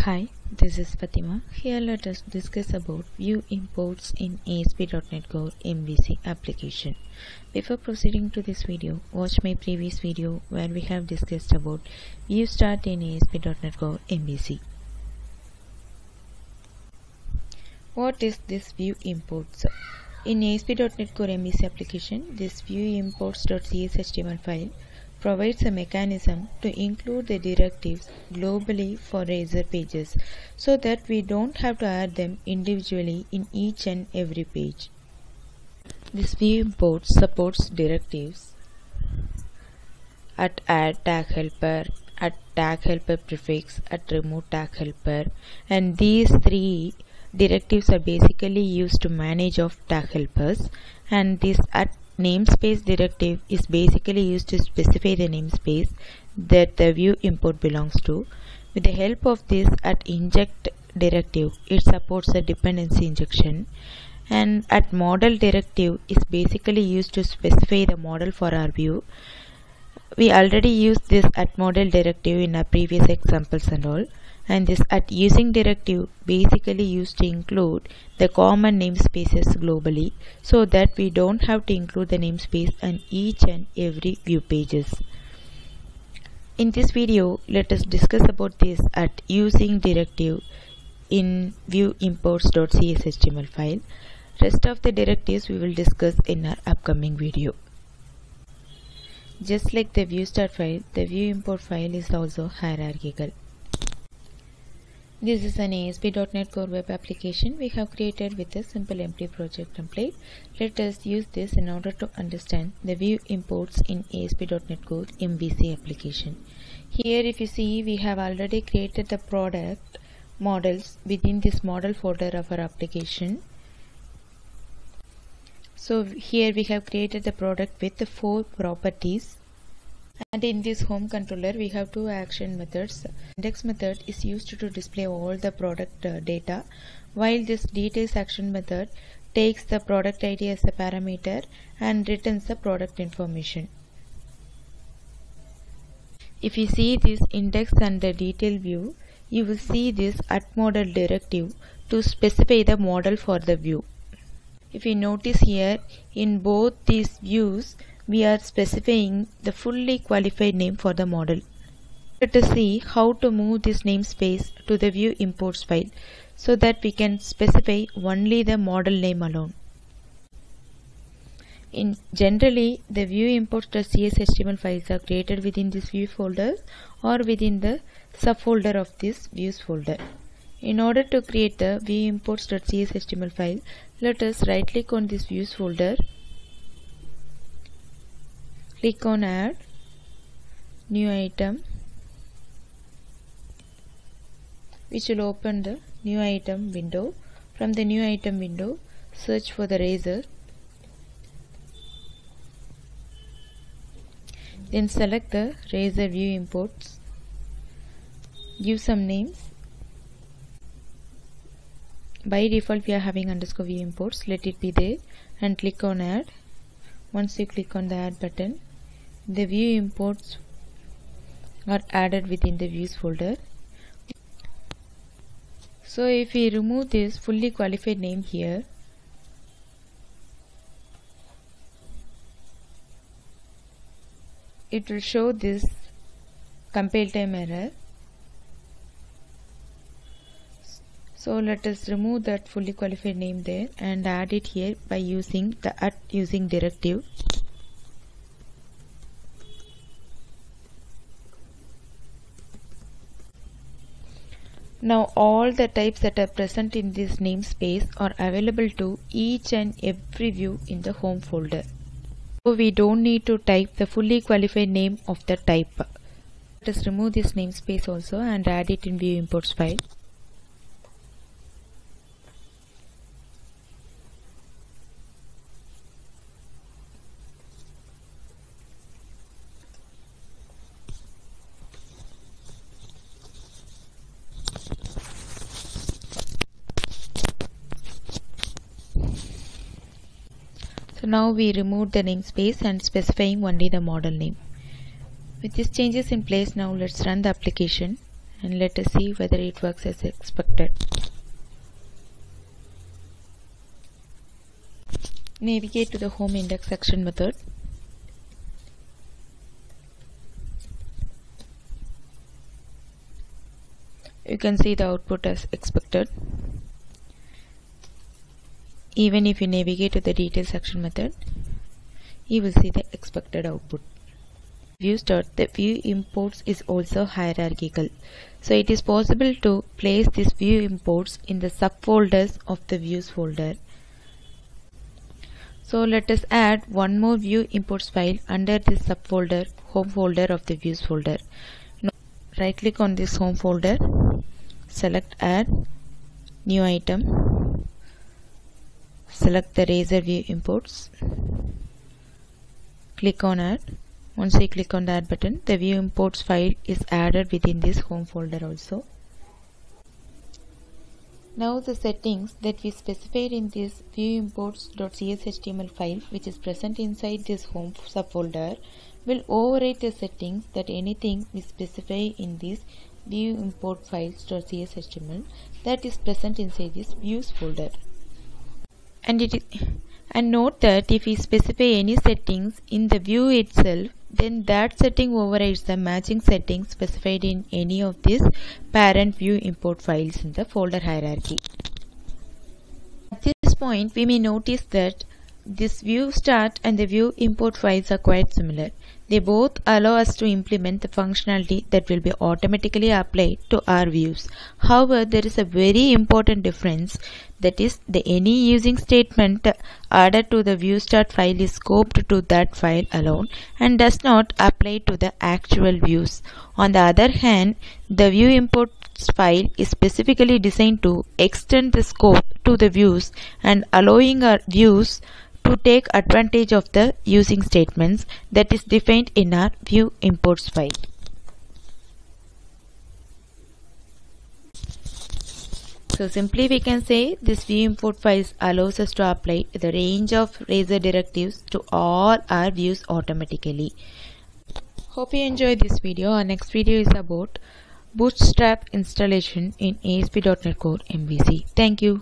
Hi, this is Fatima. Here let us discuss about view imports in ASP.NET Core MVC application. Before proceeding to this video, watch my previous video where we have discussed about view start in ASP.NET Core MVC. What is this view imports? In ASP.NET Core MVC application, this view imports.cshtml file provides a mechanism to include the directives globally for Razor pages so that we don't have to add them individually in each and every page. This view import supports directives at add tag helper, at tag helper prefix, at remove tag helper, and these three directives are basically used to manage of tag helpers, and this at namespace directive is basically used to specify the namespace that the view import belongs to. With the help of this at inject directive, it supports a dependency injection, and at model directive is basically used to specify the model for our view. We already used this at model directive in our previous examples and all, and this at using directive basically used to include the common namespaces globally so that we don't have to include the namespace on each and every view pages. In this video, let us discuss about this at using directive in view imports.cshtml file. Rest of the directives we will discuss in our upcoming video. Just like the view start file, the view import file is also hierarchical. This is an ASP.NET Core web application we have created with a simple empty project template. Let us use this in order to understand the view imports in ASP.NET Core MVC application. Here if you see, we have already created the product models within this model folder of our application. So here we have created the product with the 4 properties. And in this home controller we have 2 action methods. Index method is used to display all the product data, while this details action method takes the product ID as a parameter and returns the product information. If you see this index and the detail view, you will see this at model directive to specify the model for the view. If you notice here, in both these views we are specifying the fully qualified name for the model. Let us see how to move this namespace to the view imports file so that we can specify only the model name alone. Generally, the view imports.cshtml files are created within this view folder or within the subfolder of this views folder. In order to create the view imports.cshtml file, let us right click on this views folder, click on add, new item, which will open the new item window. From the new item window, search for the Razor, then select the Razor view imports, give some names. By default we are having underscore view imports, let it be there, and click on add. Once you click on the add button, the view imports are added within the views folder. So if we remove this fully qualified name here, it will show this compile time error. So let us remove that fully qualified name there and add it here by using the at using directive. Now all the types that are present in this namespace are available to each and every view in the home folder. So we don't need to type the fully qualified name of the type. Let us remove this namespace also and add it in view imports file. So now we remove the namespace and specifying only the model name. With these changes in place, now let's run the application and let us see whether it works as expected. Navigate to the home index section method. You can see the output as expected. Even if you navigate to the detail section method, you will see the expected output. View start, the view imports is also hierarchical. So it is possible to place these view imports in the subfolders of the views folder. So let us add one more view imports file under this subfolder, home folder of the views folder. Now, right click on this home folder, select add, new item, select the Razor view imports, click on add. Once you click on the add button, the view imports file is added within this home folder also. Now the settings that we specified in this viewimports.cshtml file, which is present inside this home subfolder, will override the settings that anything we specify in this viewimportfiles.cshtml that is present inside this views folder. And note that if we specify any settings in the view itself, then that setting overrides the matching settings specified in any of these parent view import files in the folder hierarchy. At this point, we may notice that this view start and the view import files are quite similar. They both allow us to implement the functionality that will be automatically applied to our views. However, there is a very important difference, that is, the any using statement added to the view start file is scoped to that file alone and does not apply to the actual views. On the other hand, the view imports file is specifically designed to extend the scope to the views and allowing our views to take advantage of the using statements that is defined in our view imports file. So simply we can say this view import files allows us to apply the range of Razor directives to all our views automatically. Hope you enjoyed this video. Our next video is about Bootstrap installation in ASP.NET Core MVC. Thank you.